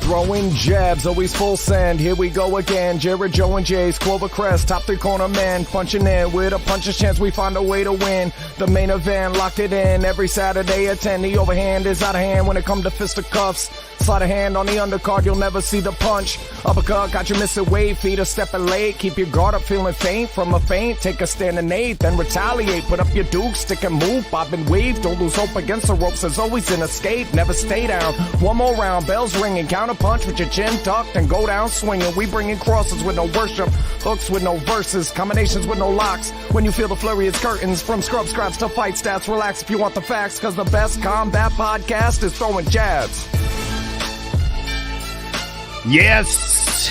Throwing jabs, always full send. Here we go again. Jared, Joe, and Jay's Clover Crest, top three corner man, punching in with a puncher's chance. We find a way to win. The main event, locked it in every Saturday at 10. The overhand is out of hand when it comes to fisticuffs. Slide a hand on the undercard, you'll never see the punch. Uppercut, got you missing weight, feet are stepping late. Keep your guard up, feeling faint from a feint. Take a stand and eight, then retaliate. Put up your duke, stick and move, bob and weave. Don't lose hope against the ropes, there's always an escape. Never stay down. One more round, bells ringing. Counter punch with your chin tucked and go down swinging. We bring in crosses with no worship, hooks with no verses, combinations with no locks. When you feel the flurry, it's curtains. From scrub scraps to fight stats, relax if you want the facts, cause the best combat podcast is throwing jabs. Yes,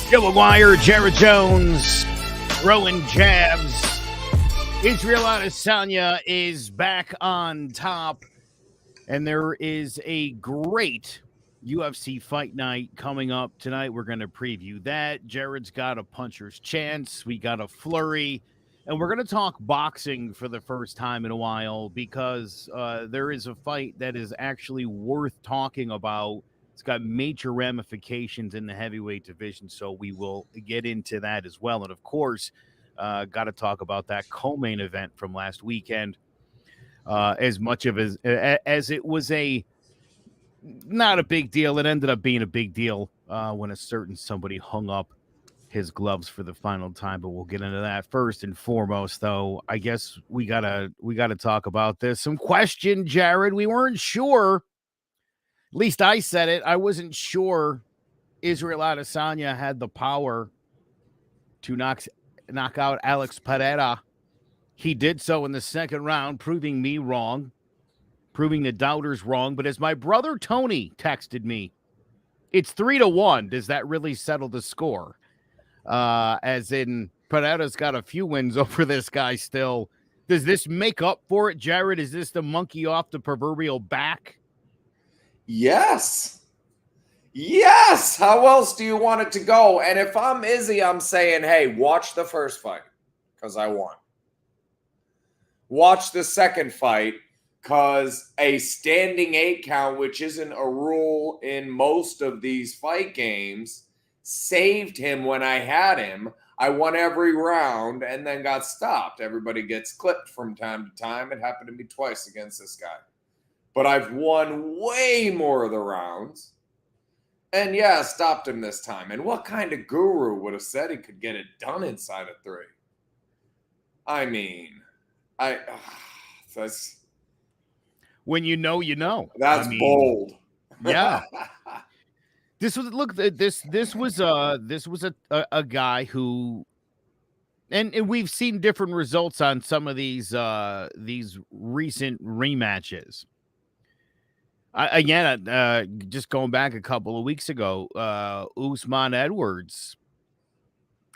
Joe McGuire, Jared Jones, throwing jabs. Israel Adesanya is back on top, and there is a great UFC fight night coming up tonight. We're going to preview that. Jared's got a puncher's chance. We got a flurry, and we're going to talk boxing for the first time in a while because there is a fight that is actually worth talking about. It's got major ramifications in the heavyweight division, so we will get into that as well. And, of course, got to talk about that co-main event from last weekend. As much of as it was not a big deal, it ended up being a big deal when a certain somebody hung up his gloves for the final time. But we'll get into that. First and foremost, though, I guess we gotta talk about this. Some question, Jared. We weren't sure. At least I said it. I wasn't sure Israel Adesanya had the power to knock out Alex Pereira. He did so in the second round, proving me wrong, proving the doubters wrong. But as my brother Tony texted me, it's 3-1. Does that really settle the score? As in, Pereira's got a few wins over this guy still. Does this make up for it, Jared? Is this the monkey off the proverbial back? Yes. Yes. How else do you want it to go? And if I'm Izzy, I'm saying, hey, watch the first fight because I won. Watch the second fight because a standing 8 count, which isn't a rule in most of these fight games, saved him when I had him. I won every round and then got stopped. Everybody gets clipped from time to time. It happened to me twice against this guy. But I've won way more of the rounds. And yeah, stopped him this time. And what kind of guru would have said he could get it done inside of 3? I mean, that's when you know, you know. That's bold. Yeah. This was a guy who, and we've seen different results on some of these recent rematches. Just going back a couple of weeks ago, Usman Edwards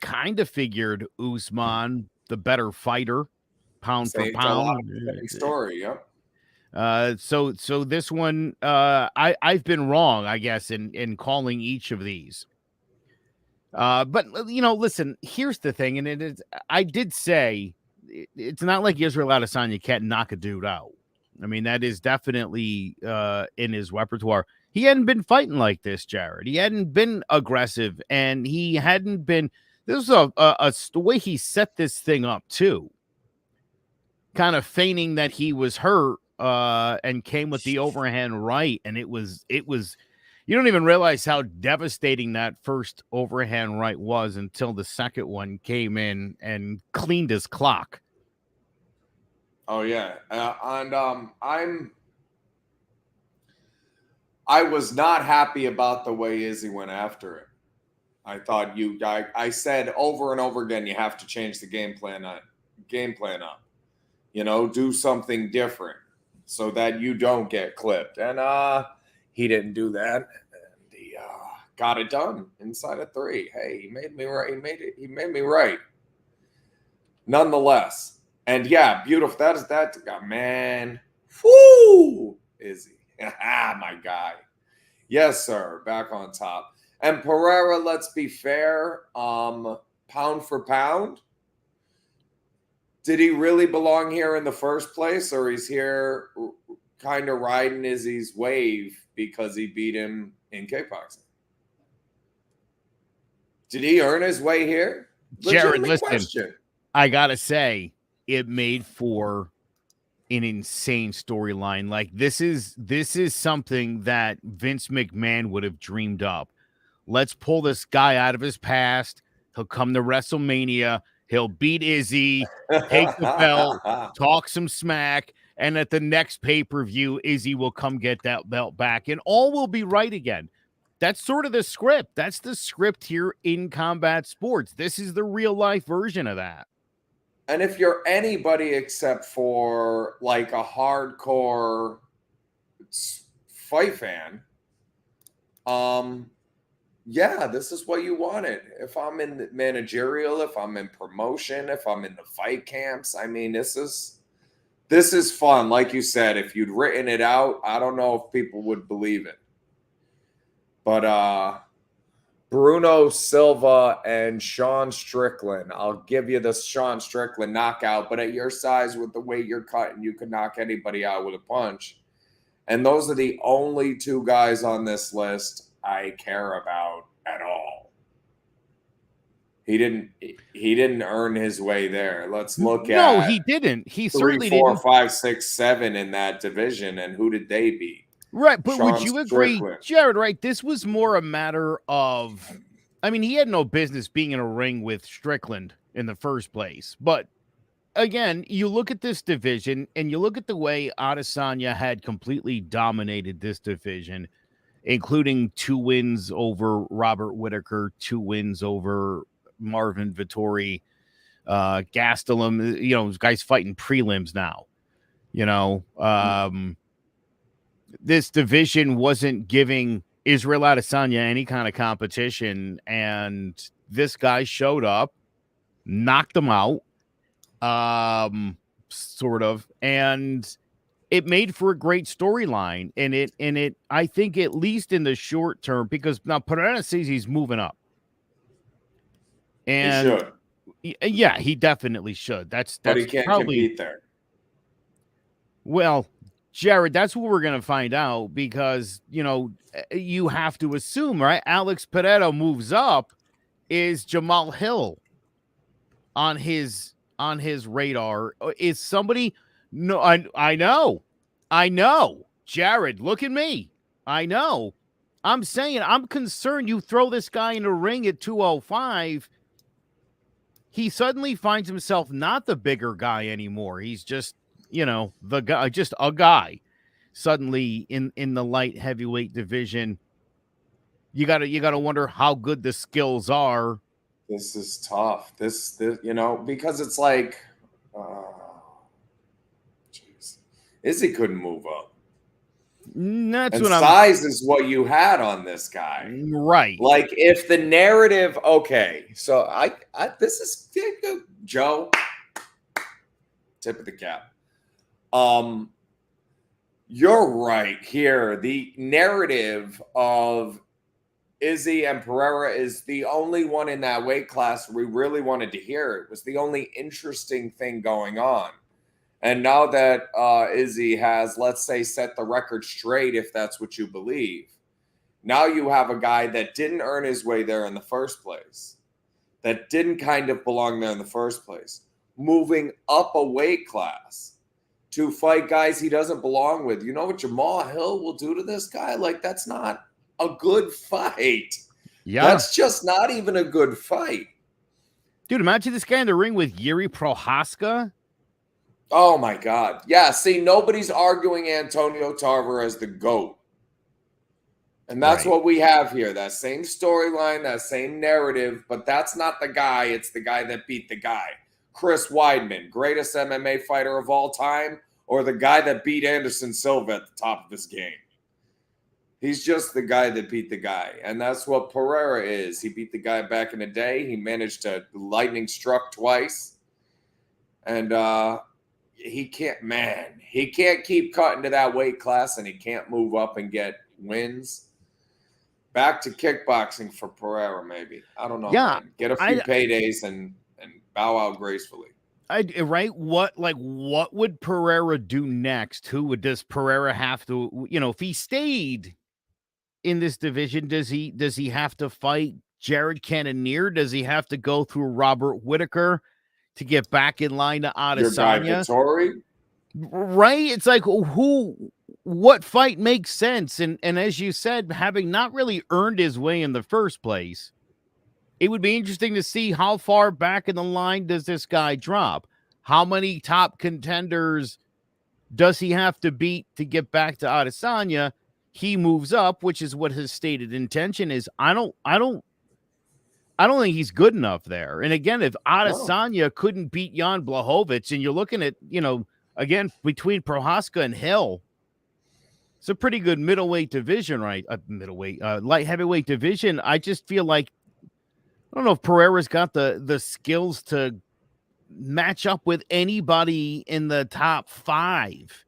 kind of figured Usman the better fighter, pound for pound. Story, yep. So this one, I've been wrong, I guess, in calling each of these. But listen, here's the thing, and I did say it's not like Israel Adesanya can't knock a dude out. I mean, that is definitely in his repertoire. He hadn't been fighting like this, Jared. He hadn't been aggressive, and he hadn't been. This was the way he set this thing up too, kind of feigning that he was hurt, and came with the overhand right, and it was. You don't even realize how devastating that first overhand right was until the second one came in and cleaned his clock. Oh yeah, I was not happy about the way Izzy went after it. I thought I said over and over again, you have to change the game plan up. Do something different so that you don't get clipped. And he didn't do that, and he got it done inside of 3. Hey, he made me right. He made me right. Nonetheless. And yeah, beautiful. That man. Whoo! Izzy. My guy. Yes, sir. Back on top. And Pereira, let's be fair. Pound for pound. Did he really belong here in the first place? Or he's here kind of riding Izzy's wave because he beat him in kickboxing. Did he earn his way here? Jared, Legitimate listen, question. I gotta say, it made for an insane storyline. Like this is something that Vince McMahon would have dreamed up. Let's pull this guy out of his past. He'll come to WrestleMania. He'll beat Izzy, take the belt, talk some smack, and at the next pay-per-view, Izzy will come get that belt back, and all will be right again. That's sort of the script. That's the script here in combat sports. This is the real-life version of that. And if you're anybody except for like a hardcore fight fan, yeah, this is what you wanted. If I'm in managerial, if I'm in promotion, if I'm in the fight camps, I mean, this is fun. Like you said, if you'd written it out, I don't know if people would believe it. But Bruno Silva and Sean Strickland, I'll give you the Sean Strickland knockout, but at your size with the way you're cutting, you could knock anybody out with a punch. And those are the only two guys on this list I care about at all. He didn't earn his way there. Let's look at No, he didn't. He 3, certainly 4, didn't. 5, 6, 7 in that division, and who did they beat? Right, but Sean would you agree, Strickland. Jared, right? This was more a matter of, I mean, he had no business being in a ring with Strickland in the first place. But again, you look at this division and you look at the way Adesanya had completely dominated this division, including 2 wins over Robert Whittaker, 2 wins over Marvin Vettori, Gastelum, you know, guys fighting prelims now, you know, this division wasn't giving Israel Adesanya any kind of competition, and this guy showed up, knocked him out, sort of, and it made for a great storyline. And it, I think, at least in the short term, because now Pereira says he's moving up, and yeah, he definitely should. That's but he can't probably compete there. Well, Jared, that's what we're going to find out, because, you know, you have to assume, right? Alex Pereira moves up. Is Jamal Hill on his radar? Is somebody? No, I know. Jared, look at me. I know. I'm saying I'm concerned you throw this guy in the ring at 205. He suddenly finds himself not the bigger guy anymore. He's just, you know, the guy, just a guy suddenly in the light heavyweight division. You gotta wonder how good the skills are. This is tough. This you know, because it's like, jeez, Izzy couldn't move up. That's and what size is what you had on this guy, right? Like if the narrative, okay, so I this is Joe, tip of the cap. You're right here. The narrative of Izzy and Pereira is the only one in that weight class we really wanted to hear. It was the only interesting thing going on. And now that Izzy has, let's say, set the record straight, if that's what you believe, now you have a guy that didn't earn his way there in the first place, that didn't kind of belong there in the first place, moving up a weight class to fight guys he doesn't belong with. You know what Jamal Hill will do to this guy? Like, that's not a good fight. Yeah. That's just not even a good fight. Dude, imagine this guy in the ring with Yuri Prohaska. Oh, my God. Yeah, see, nobody's arguing Antonio Tarver as the GOAT. And that's what we have here. That same storyline, that same narrative, but that's not the guy. It's the guy that beat the guy. Chris Weidman, greatest MMA fighter of all time, or the guy that beat Anderson Silva at the top of his game. He's just the guy that beat the guy. And that's what Pereira is. He beat the guy back in the day. He managed to lightning struck twice. And he can't keep cutting to that weight class, and he can't move up and get wins. Back to kickboxing for Pereira, maybe. I don't know. Yeah. Man. Get a few paydays and bow out gracefully. Right? What would Pereira do next? Does Pereira have to, you know, if he stayed in this division? Does he have to fight Jared Cannonier? Does he have to go through Robert Whitaker to get back in line to Your guy Adesanya? Vettori? Right? It's like what fight makes sense? And as you said, having not really earned his way in the first place, it would be interesting to see how far back in the line does this guy drop? How many top contenders does he have to beat to get back to Adesanya? He moves up, which is what his stated intention is. I don't think he's good enough there. And again, if Adesanya couldn't beat Jan Blachowicz, and you're looking at, again, between Prohaska and Hill, it's a pretty good middleweight division, right? Light heavyweight division. I just feel like, I don't know if Pereira's got the skills to match up with anybody in the top 5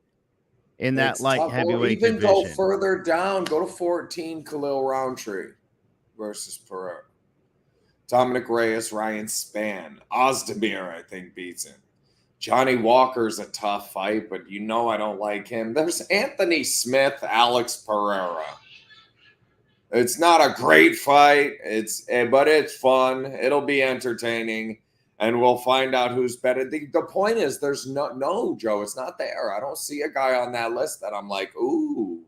in that light heavyweight division. Even go further down, go to 14, Khalil Roundtree versus Pereira. Dominic Reyes, Ryan Spann. Ozdemir, I think, beats him. Johnny Walker's a tough fight, but I don't like him. There's Anthony Smith, Alex Pereira. It's not a great fight, but it's fun. It'll be entertaining, and we'll find out who's better. The point is, there's no, Joe, it's not there. I don't see a guy on that list that I'm like, ooh,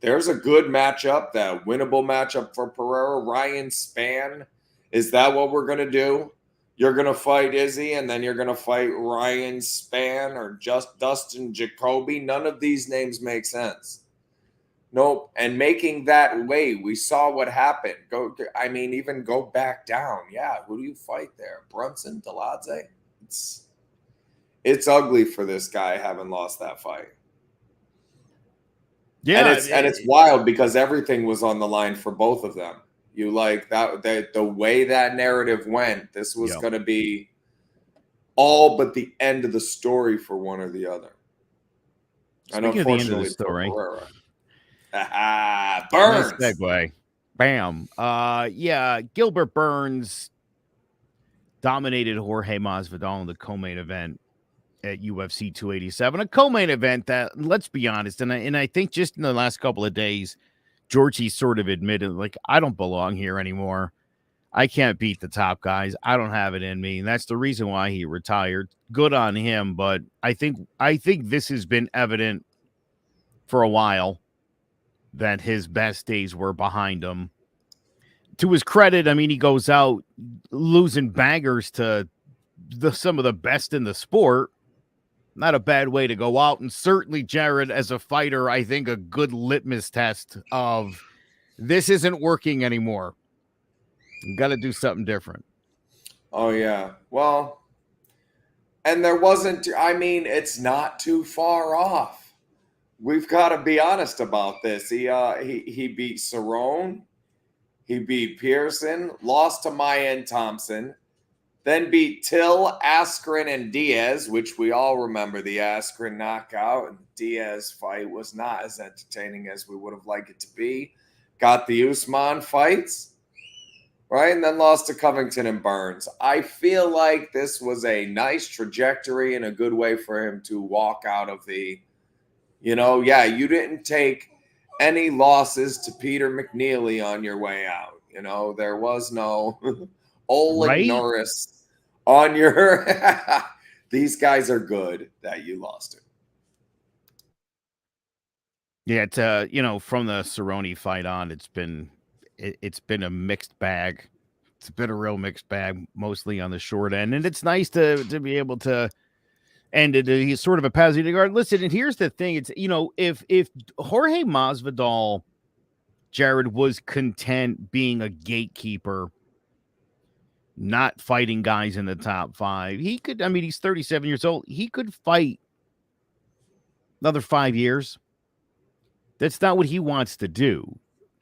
there's a good matchup, that winnable matchup for Pereira. Ryan Spann, is that what we're going to do? You're going to fight Izzy, and then you're going to fight Ryan Spann or just Dustin Jacoby? None of these names make sense. Nope. And making that way, we saw what happened. Even go back down. Yeah, who do you fight there? Brunson, Deladze? It's ugly for this guy having lost that fight. Yeah, and it's wild because everything was on the line for both of them. You like that the way that narrative went, this was going to be all but the end of the story for one or the other. Speaking of the end of the story, Burns. Nice segue. Bam. Gilbert Burns dominated Jorge Masvidal in the co-main event at UFC 287. A co-main event that, let's be honest, and I think just in the last couple of days, Georgie sort of admitted, like, I don't belong here anymore. I can't beat the top guys. I don't have it in me. And that's the reason why he retired. Good on him. But I think this has been evident for a while that his best days were behind him. To his credit, he goes out losing bangers to some of the best in the sport. Not a bad way to go out. And certainly, Jared, as a fighter, I think a good litmus test of this isn't working anymore. You got to do something different. Oh, yeah. Well, and there wasn't, it's not too far off. We've got to be honest about this. He beat Cerrone. He beat Pearson, lost to Mayan Thompson, then beat Till, Askren, and Diaz, which we all remember the Askren knockout. And the Diaz fight was not as entertaining as we would have liked it to be. Got the Usman fights, right? And then lost to Covington and Burns. I feel like this was a nice trajectory and a good way for him to walk out of the, you didn't take any losses to Peter McNeely on your way out. There was no Ole Norris on your these guys are good that you lost it. Yeah, it's from the Cerrone fight on, it's been a mixed bag. It's been a real mixed bag, mostly on the short end. And it's nice to be able to end it. He's sort of a positive guard. Listen, and here's the thing. It's, if Jorge Masvidal, Jared, was content being a gatekeeper, not fighting guys in the top 5, he could, he's 37 years old. He could fight another 5 years. That's not what he wants to do,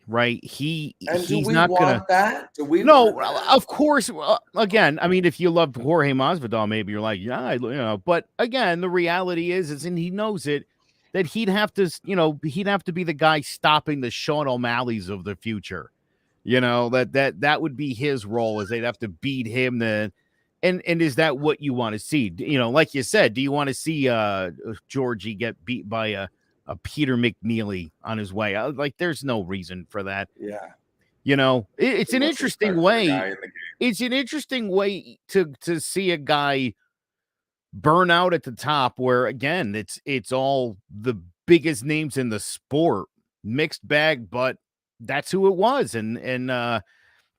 right? He's not going to that. Do we? No, of course. Again, if you love Jorge Masvidal, maybe you're like, yeah, but again, the reality is, and he knows it, that he'd have to be the guy stopping the Sean O'Malley's of the future. That would be his role, is they'd have to beat him. And is that what you want to see? Like you said, do you want to see Georgie get beat by a Peter McNeely on his way. Like, there's no reason for that. Yeah. You know, it's Too an much interesting respect for the way. guy in the game. It's an interesting way to see a guy burn out at the top, where again, it's all the biggest names in the sport, mixed bag, but that's who it was. And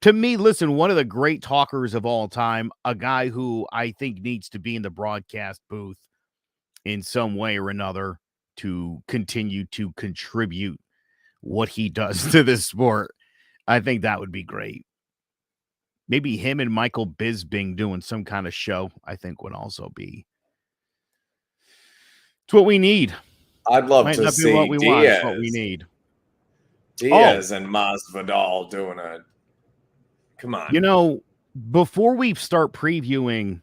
to me, listen, one of the great talkers of all time, a guy who I think needs to be in the broadcast booth in some way or another to continue to contribute what he does to this sport. I think that would be great. Maybe him and Michael Bisping doing some kind of show, I think would also be. It's what we need. I'd love Might to not see be what we want, it's what we need. Diaz and Masvidal doing a. Come on. You know, before we start previewing,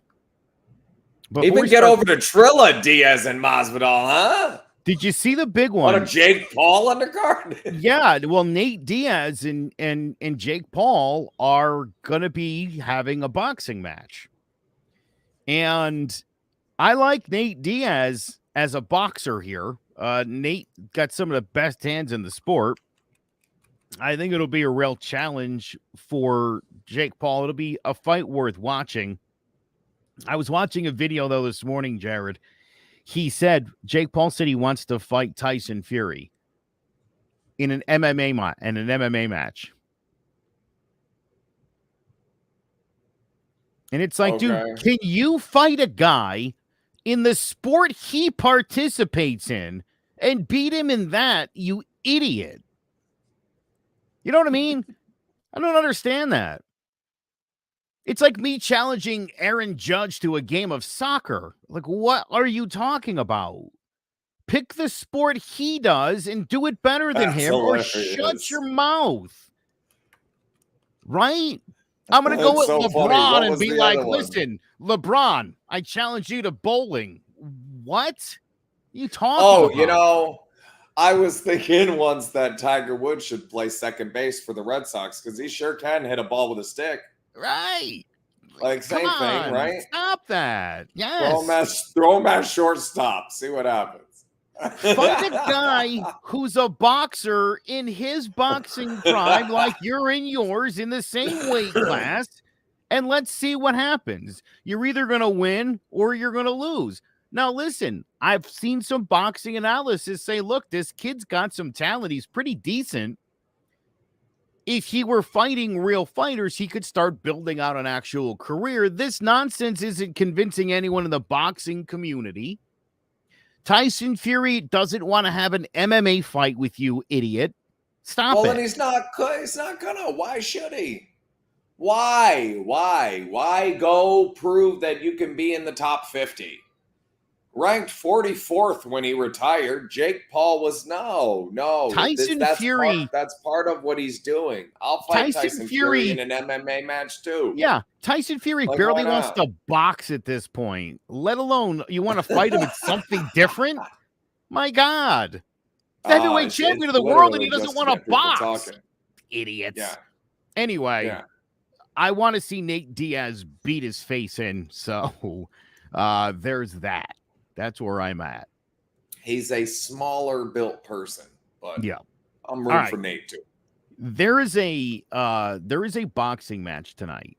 Even get over to Trilla, Diaz and Masvidal, huh? Did you see the big one? On a Jake Paul undercard? Yeah, well, Nate Diaz and Jake Paul are gonna be having a boxing match, and I like Nate Diaz as a boxer here. Nate got some of the best hands in the sport. I think it'll be a real challenge for Jake Paul. It'll be a fight worth watching. I was watching a video, though, this morning, Jared. Jake Paul said he wants to fight Tyson Fury in an MMA match. And it's like, dude, can you fight a guy in the sport he participates in and beat him in that, you idiot? You know what I mean? I don't understand that. It's like me challenging Aaron Judge to a game of soccer. Like, what are you talking about? Pick the sport he does and do it better than him, hilarious. Or shut your mouth. Right? I'm going to go with LeBron and be like, listen, LeBron, I challenge you to bowling. What? You talking about? You know, I was thinking once that Tiger Woods should play second base for the Red Sox because he sure can hit a ball with a stick. Right. Like, same thing, right? Stop that. Yes. Throw him at shortstop. See what happens. Find a guy who's a boxer in his boxing prime, like you're in yours, in the same weight class, and let's see what happens. You're either going to win or you're going to lose. Now, listen, I've seen some boxing analysis say, look, this kid's got some talent. He's pretty decent. If he were fighting real fighters, he could start building out an actual career. This nonsense isn't convincing anyone in the boxing community. Tyson Fury doesn't want to have an MMA fight with you, idiot. Stop it. Well, then he's not gonna. Why should he? Why go prove that you can be in the top 50? Ranked 44th when he retired. Jake Paul was no. Fury. That's part of what he's doing. I'll fight Tyson Fury in an MMA match too. Yeah, Tyson Fury barely wants to box at this point, let alone you want to fight him at something different. My God, heavyweight champion of the world, and he doesn't want to box. Idiots. Yeah. Anyway, I want to see Nate Diaz beat his face in. So there's that. That's where I'm at. He's a smaller built person, but yeah, I'm rooting for Nate too. There is a boxing match tonight,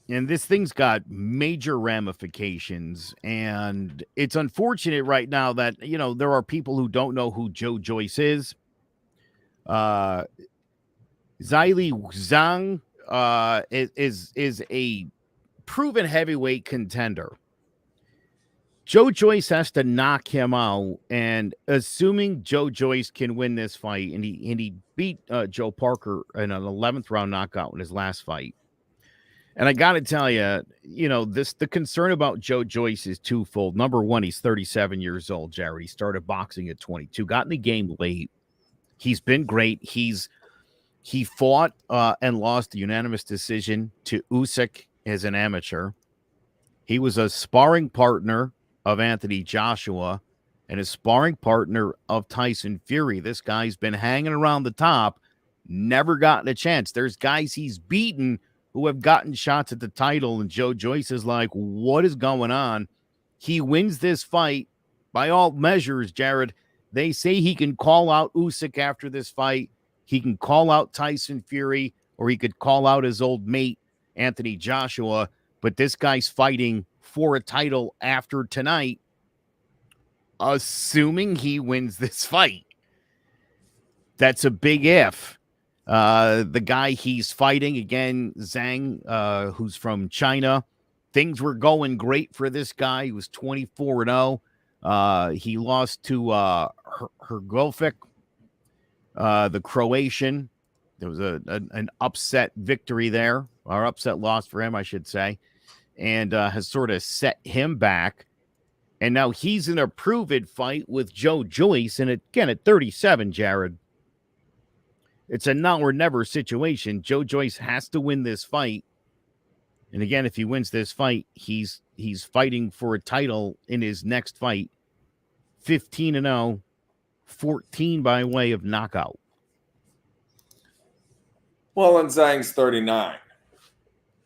and this thing's got major ramifications, and it's unfortunate right now that, you know, there are people who don't know who Joyce is. Zhilei Zhang is a proven heavyweight contender. Joyce has to knock him out, and assuming Joyce can win this fight, and he beat Joe Parker in an 11th round knockout in his last fight. And I got to tell you, you know, the concern about Joyce is twofold. Number one, he's 37 years old, Jared. He started boxing at 22, got in the game late. He's been great. He fought and lost a unanimous decision to Usyk as an amateur. He was a sparring partner of Anthony Joshua and a sparring partner of Tyson Fury. This guy's been hanging around the top, never gotten a chance. There's guys he's beaten who have gotten shots at the title, and Joyce is like, what is going on? He wins this fight by all measures, Jared. They say he can call out Usyk after this fight. He can call out Tyson Fury, or he could call out his old mate, Anthony Joshua. But this guy's fighting for a title after tonight, assuming he wins this fight. That's a big if. The guy he's fighting, again, Zhang, who's from China, things were going great for this guy. He was 24-0. He lost to Hrgovic, the Croatian. There was an upset victory there, or upset loss for him, I should say, and has sort of set him back. And now he's in a prove-it fight with Joe Joyce. And again, at 37, Jared, it's a now or never situation. Joe Joyce has to win this fight. And again, if he wins this fight, he's fighting for a title in his next fight. 15-0, 14 by way of knockout. Well, and Zhang's 39.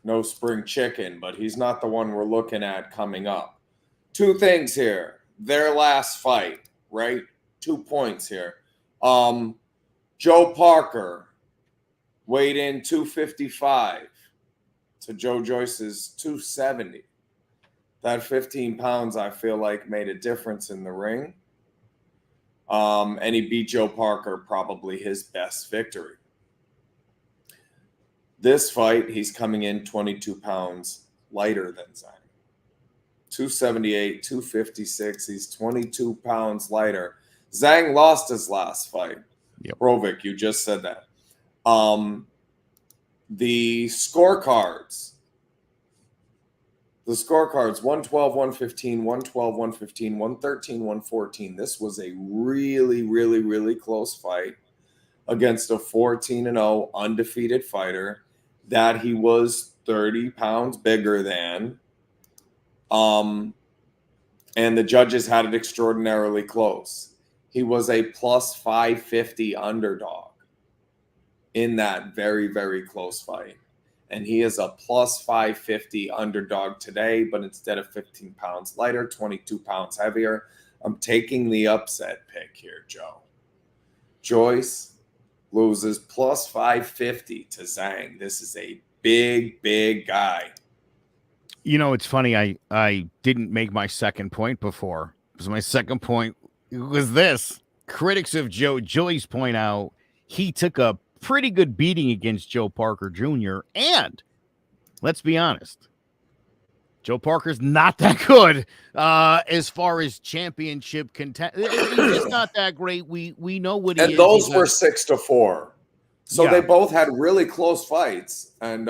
No spring chicken, but he's not the one we're looking at coming up. Two things here. Their last fight, right? 2 points here. Joe Parker weighed in 255 to Joe Joyce's 270. That 15 pounds, I feel like, made a difference in the ring. And he beat Joe Parker, probably his best victory. This fight, he's coming in 22 pounds lighter than Zhang. 278, 256. He's 22 pounds lighter. Zhang lost his last fight. Yep. Rovik, you just said that. The scorecards. 112, 115, 112, 115, 113, 114. This was a really, really, really close fight against a 14-0 undefeated fighter that he was 30 pounds bigger than. And the judges had it extraordinarily close. He was a plus 550 underdog in that very, very close fight. And he is a plus 550 underdog today, but instead of 15 pounds lighter, 22 pounds heavier. I'm taking the upset pick here, Joe. Joyce loses plus 550 to Zhang. This is a big, big guy. You know, it's funny. I didn't make my second point before, because my second point was this. Critics of Joe Joyce point out he took a pretty good beating against Joe Parker Jr. And let's be honest, Joe Parker's not that good as far as championship content. He's not that great. We know what he is. And those were 6-4. So Yeah. they both had really close fights, and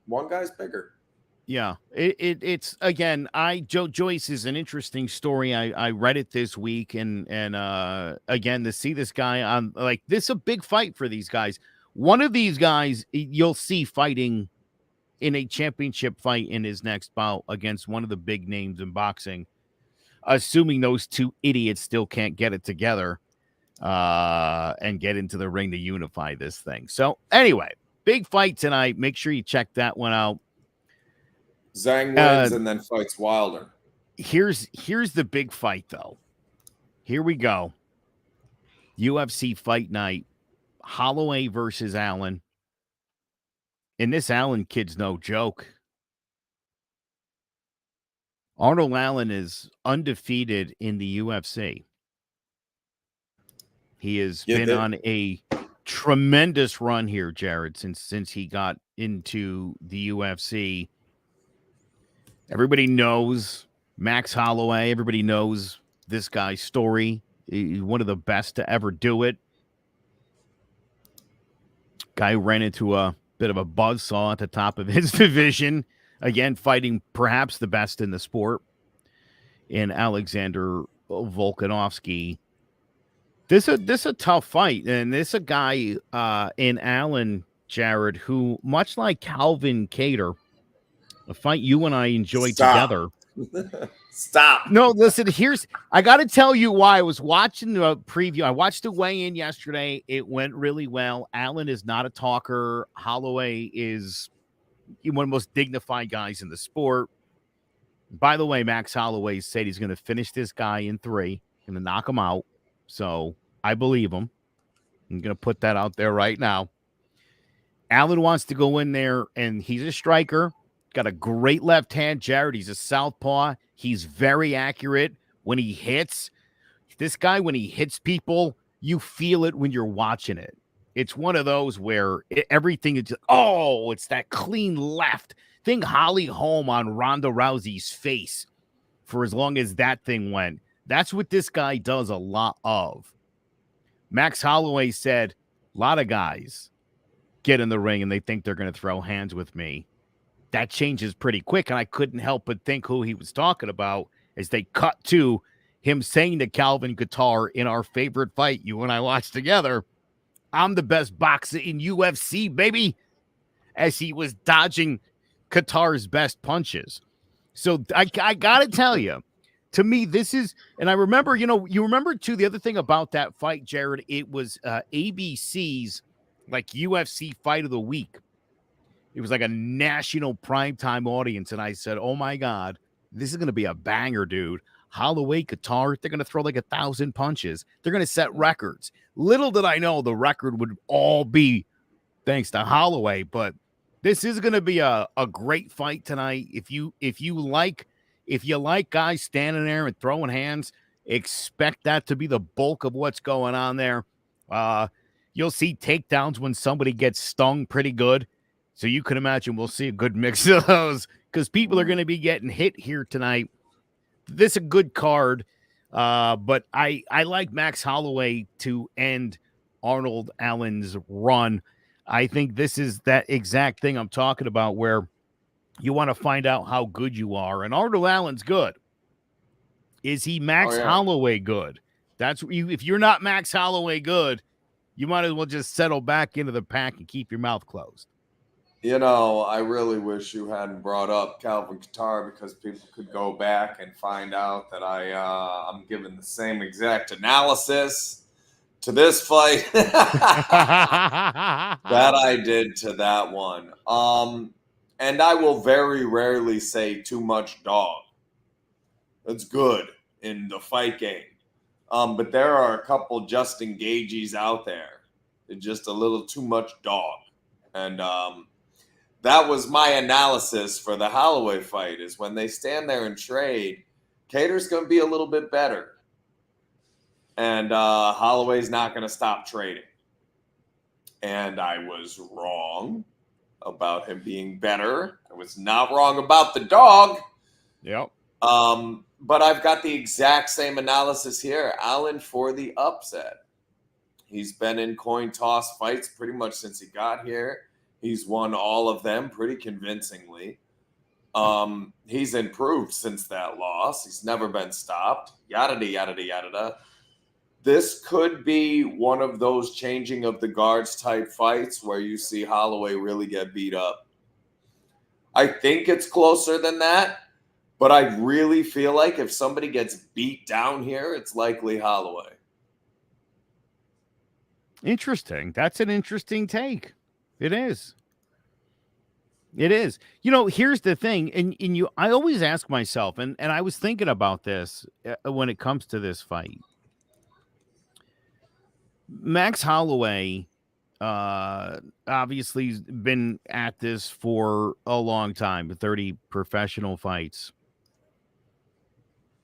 one guy's bigger. Yeah, it's again. Joe Joyce is an interesting story. I read it this week, and again, to see this guy on, like, this is a big fight for these guys. One of these guys you'll see fighting in a championship fight in his next bout against one of the big names in boxing, assuming those two idiots still can't get it together and get into the ring to unify this thing. So anyway, big fight tonight. Make sure you check that one out. Zhang wins and then fights Wilder. Here's the big fight, though. Here we go. UFC Fight Night. Holloway versus Allen. And this Allen kid's no joke. Arnold Allen is undefeated in the UFC. He has been on a tremendous run here, Jared, since he got into the UFC. Everybody knows Max Holloway. Everybody knows this guy's story. He's one of the best to ever do it. Guy ran into a bit of a buzzsaw at the top of his division. Again, fighting perhaps the best in the sport in Alexander Volkanovski. This a tough fight. And this a guy in Allen, Jared, who, much like Calvin Kattar, a fight you and I enjoyed together. Stop. No, listen, I got to tell you why. I was watching the preview. I watched the weigh-in yesterday. It went really well. Allen is not a talker. Holloway is one of the most dignified guys in the sport. By the way, Max Holloway said he's going to finish this guy in 3, going to knock him out. So I believe him. I'm going to put that out there right now. Allen wants to go in there, and he's a striker. Got a great left hand, Jared. He's a southpaw. He's very accurate when he hits. This guy, when he hits people, you feel it when you're watching it. It's one of those where everything is just, oh, it's that clean left. Think Holly Holm on Ronda Rousey's face for as long as that thing went. That's what this guy does a lot of. Max Holloway said, a lot of guys get in the ring and they think they're going to throw hands with me. That changes pretty quick, and I couldn't help but think who he was talking about as they cut to him saying to Calvin Kattar in our favorite fight you and I watched together, I'm the best boxer in UFC, baby, as he was dodging Kattar's best punches. So I got to tell you, to me, this is, and I remember, you remember too, the other thing about that fight, Jared, it was ABC's like UFC fight of the week. It was like a national primetime audience. And I said, oh my God, this is going to be a banger, dude. Holloway, Kattar, they're going to throw like 1,000 punches. They're going to set records. Little did I know the record would all be thanks to Holloway, but this is going to be a great fight tonight. If you like guys standing there and throwing hands, expect that to be the bulk of what's going on there. You'll see takedowns when somebody gets stung pretty good. So you can imagine we'll see a good mix of those because people are going to be getting hit here tonight. This is a good card, but I like Max Holloway to end Arnold Allen's run. I think this is that exact thing I'm talking about where you want to find out how good you are. And Arnold Allen's good. Is he Max Holloway good? That's what if you're not Max Holloway good, you might as well just settle back into the pack and keep your mouth closed. I really wish you hadn't brought up Calvin Kattar because people could go back and find out that I'm giving the same exact analysis to this fight that I did to that one. And I will very rarely say too much dog. That's good in the fight game. But there are a couple Justin Gageys out there. They're just a little too much dog. And that was my analysis for the Holloway fight is when they stand there and trade, Cater's going to be a little bit better. And Holloway's not going to stop trading. And I was wrong about him being better. I was not wrong about the dog. Yep. But I've got the exact same analysis here. Allen for the upset. He's been in coin toss fights pretty much since he got here. He's won all of them pretty convincingly. He's improved since that loss. He's never been stopped. Yada, yada, yada. This could be one of those changing of the guards type fights where you see Holloway really get beat up. I think it's closer than that, but I really feel like if somebody gets beat down here, it's likely Holloway. Interesting. That's an interesting take. It is. It is. Here's the thing, and I always ask myself, and I was thinking about this when it comes to this fight. Max Holloway obviously has been at this for a long time, 30 professional fights.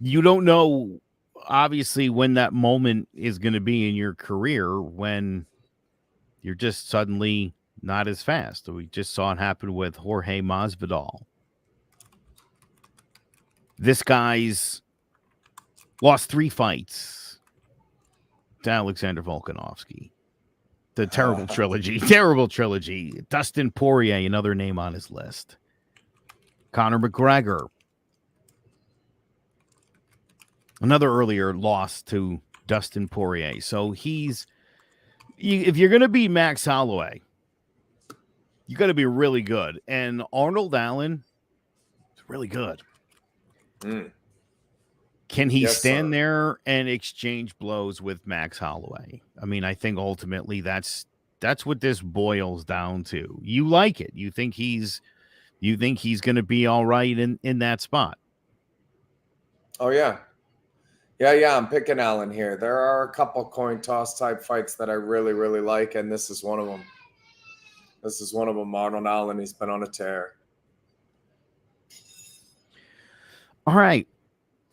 You don't know, obviously, when that moment is going to be in your career when you're just suddenly not as fast. We just saw it happen with Jorge Masvidal. This guy's lost 3 fights to Alexander Volkanovski. The terrible trilogy. Dustin Poirier, another name on his list. Conor McGregor. Another earlier loss to Dustin Poirier. So if you're going to be Max Holloway, you got to be really good. And Arnold Allen is really good. Can he stand there and exchange blows with Max Holloway? I mean, I think ultimately that's what this boils down to. You like it. You think he's going to be all right in that spot. Oh, yeah. Yeah, I'm picking Allen here. There are a couple coin toss type fights that I really, really like, and this is one of them. Arnold Allen, he's been on a tear. All right.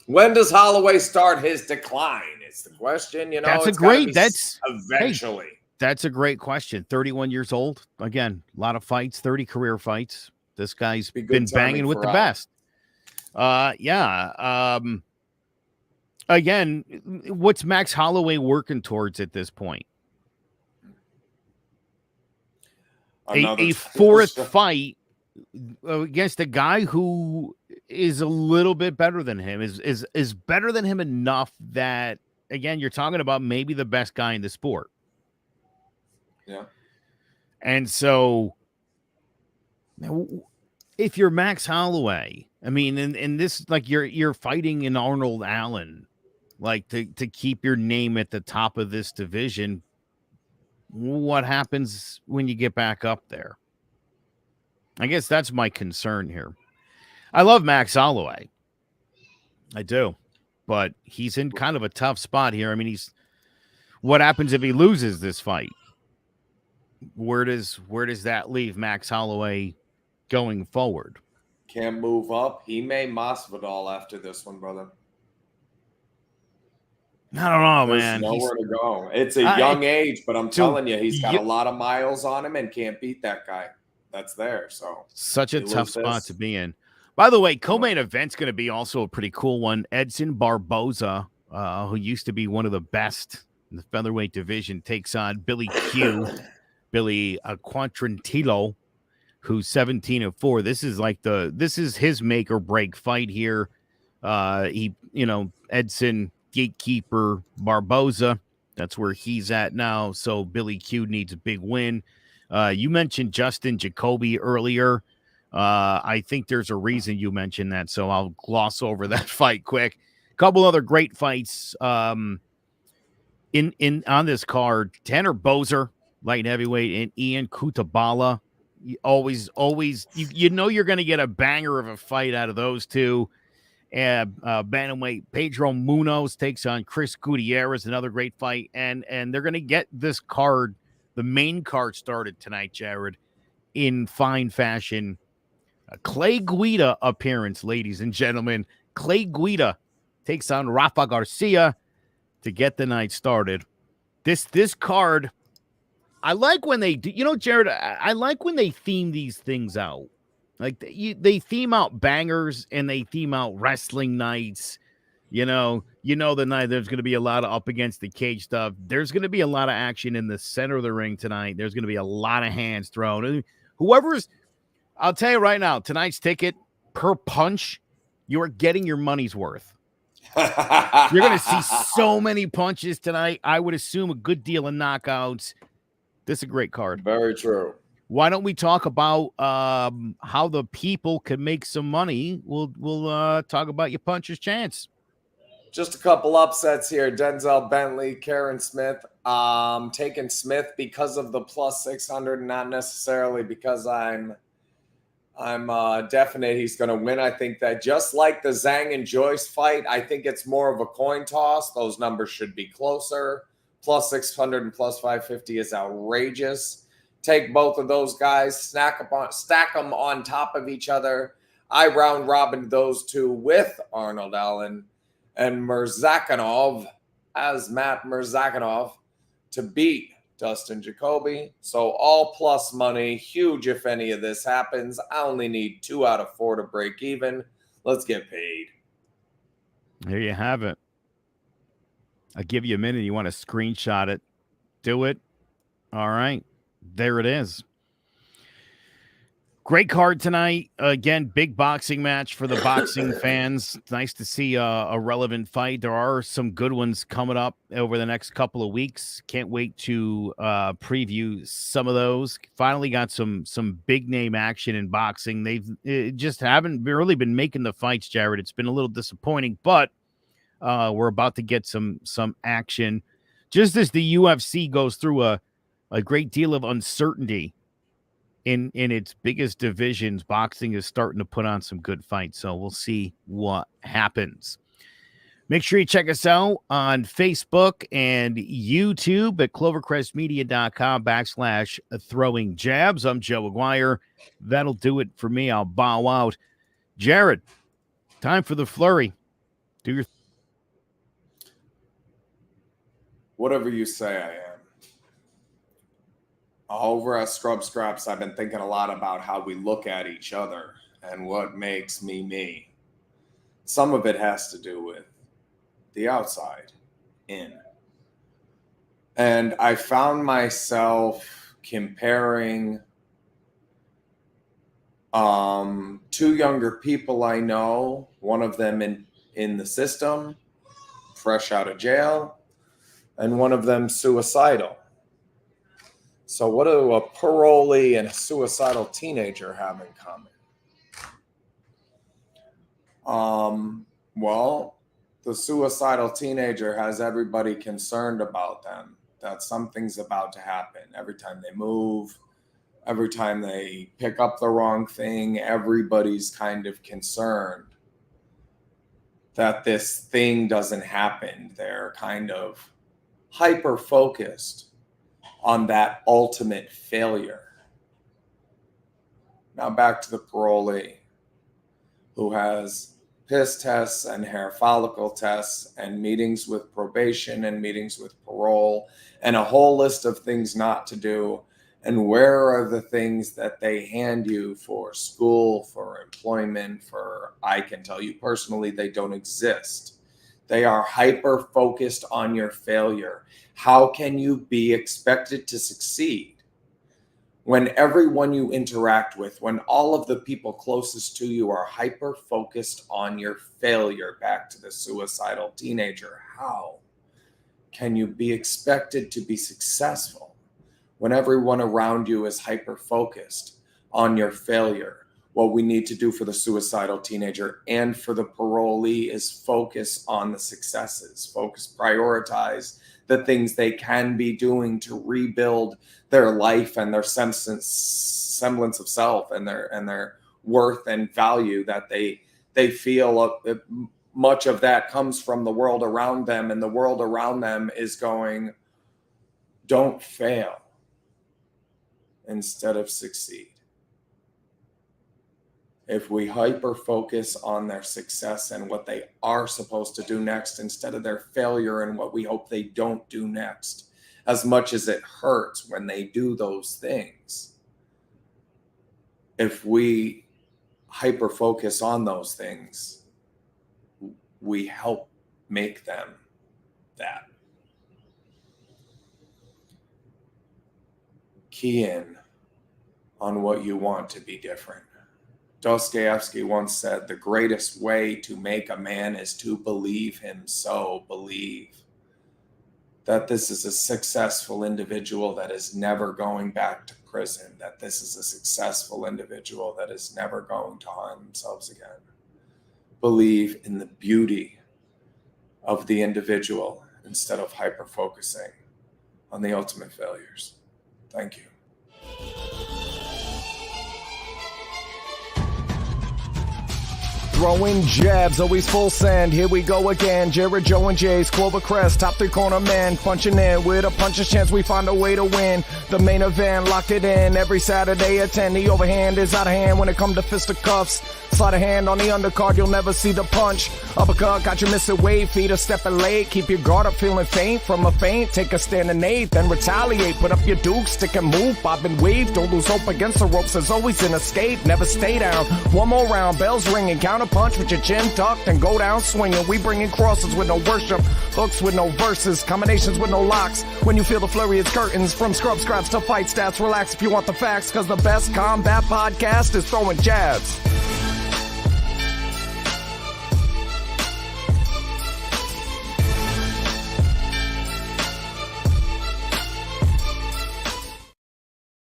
When does Holloway start his decline? Is the question. That's eventually. Hey, that's a great question. 31 years old. Again, a lot of fights, 30 career fights. This guy's been banging with the best. Again, what's Max Holloway working towards at this point? A fourth fight against a guy who is a little bit better than him, is better than him enough that, again, you're talking about maybe the best guy in the sport. Yeah. And so if you're Max Holloway, I mean, in this, like, you're fighting an Arnold Allen, like, to keep your name at the top of this division. What happens when you get back up there? I guess that's my concern here. I love Max Holloway. I do. But he's in kind of a tough spot here. I mean, what happens if he loses this fight? Where does that leave Max Holloway going forward? Can't move up. He may Masvidal after this one, brother. I don't know, There's man. Nowhere to go. It's a young age, but I'm telling you, he's got a lot of miles on him and can't beat that guy that's there. So such a tough spot to be in. By the way, co-main event's going to be also a pretty cool one. Edson Barboza, who used to be one of the best in the featherweight division, takes on Billy Quattrantilo, who's 17-4. This is his make or break fight here. Edson, gatekeeper, Barboza, that's where he's at now. So Billy Q needs a big win. You mentioned Justin Jacoby earlier. I think there's a reason you mentioned that, so I'll gloss over that fight quick. A couple other great fights in on this card. Tanner Boser, light heavyweight, and Ian Kutabala. Always, you know you're going to get a banger of a fight out of those two. Bantamweight Pedro Munoz takes on Chris Gutierrez, another great fight, and they're going to get this card, the main card, started tonight, Jared, in fine fashion. A Clay Guida appearance, ladies and gentlemen. Clay Guida takes on Rafa Garcia to get the night started. This card, I like when they do, Jared, I like when they theme these things out. Like, they theme out bangers and they theme out wrestling nights. The night there's going to be a lot of up against the cage stuff. There's going to be a lot of action in the center of the ring tonight. There's going to be a lot of hands thrown. I'll tell you right now, tonight's ticket per punch, you are getting your money's worth. You're going to see so many punches tonight. I would assume a good deal of knockouts. This is a great card. Very true. Why don't we talk about how the people can make some money? We'll talk about your puncher's chance. Just a couple upsets here. Denzel Bentley, Karen Smith. Taking Smith because of the plus 600, not necessarily because I'm definite he's going to win. I think that just like the Zhang and Joyce fight, I think it's more of a coin toss. Those numbers should be closer. Plus 600 and plus 550 is outrageous. Take both of those guys, stack them on top of each other. I round robin those two with Arnold Allen and Mirzakhanov as Matt Mirzakhanov to beat Dustin Jacoby. So all plus money, huge if any of this happens. I only need 2 out of 4 to break even. Let's get paid. There you have it. I'll give you a minute. You want to screenshot it. Do it. All right. There it is. Great card tonight. Again, big boxing match for the boxing fans. Nice to see a relevant fight. There are some good ones coming up over the next couple of weeks. Can't wait to preview some of those. Finally got some big name action in boxing. They've just haven't really been making the fights, Jared. It's been a little disappointing, but we're about to get some action. Just as the UFC goes through a great deal of uncertainty in its biggest divisions, boxing is starting to put on some good fights. So we'll see what happens. Make sure you check us out on Facebook and YouTube at clovercrestmedia.com/throwing jabs. I'm Joe Aguirre. That'll do it for me. I'll bow out. Jared, time for the flurry. Do your whatever you say I am. Over at Scrub Scraps, I've been thinking a lot about how we look at each other and what makes me me. Some of it has to do with the outside in. And I found myself comparing two younger people I know, one of them in the system, fresh out of jail, and one of them suicidal. So what do a parolee and a suicidal teenager have in common? Well, the suicidal teenager has everybody concerned about them, that something's about to happen. Every time they move, every time they pick up the wrong thing, everybody's kind of concerned that this thing doesn't happen. They're kind of hyper-focused on that ultimate failure. Now back to the parolee who has piss tests and hair follicle tests and meetings with probation and meetings with parole and a whole list of things not to do. And where are the things that they hand you for school, for employment, for, I can tell you personally, they don't exist. They are hyper-focused on your failure. How can you be expected to succeed when everyone you interact with, when all of the people closest to you are hyper-focused on your failure? Back to the suicidal teenager. How can you be expected to be successful when everyone around you is hyper-focused on your failure? What we need to do for the suicidal teenager and for the parolee is focus on the successes, prioritize the things they can be doing to rebuild their life and their semblance of self and their worth and value that they feel. Much of that comes from the world around them, and the world around them is going, don't fail instead of succeed. If we hyper-focus on their success and what they are supposed to do next instead of their failure and what we hope they don't do next, as much as it hurts when they do those things, if we hyper-focus on those things, we help make them that. Key in on what you want to be different. Dostoevsky once said, the greatest way to make a man is to believe him so. Believe that this is a successful individual that is never going back to prison, that this is a successful individual that is never going to harm themselves again. Believe in the beauty of the individual instead of hyper-focusing on the ultimate failures. Thank you. Throwing jabs, always full send. Here we go again. Jared, Joe, and Jay's Clovercrest, top three corner man, punching in with a puncher's chance. We find a way to win. The main event, locked it in every Saturday at 10. The overhand is out of hand when it comes to fisticuffs. Slide a hand on the undercard, you'll never see the punch. Uppercut got you missing weight, feet are stepping late. Keep your guard up, feeling faint from a feint. Take a stand and eight, then retaliate. Put up your duke, stick and move, bob and weave. Don't lose hope against the ropes, there's always an escape. Never stay down. One more round, bells ringing, counter punch with your chin tucked and go down swinging. We bringing crosses with no worship, hooks with no verses, combinations with no locks. When you feel the flurry, it's curtains. From scrub scraps to fight stats, relax if you want the facts, cause the best combat podcast is throwing jabs.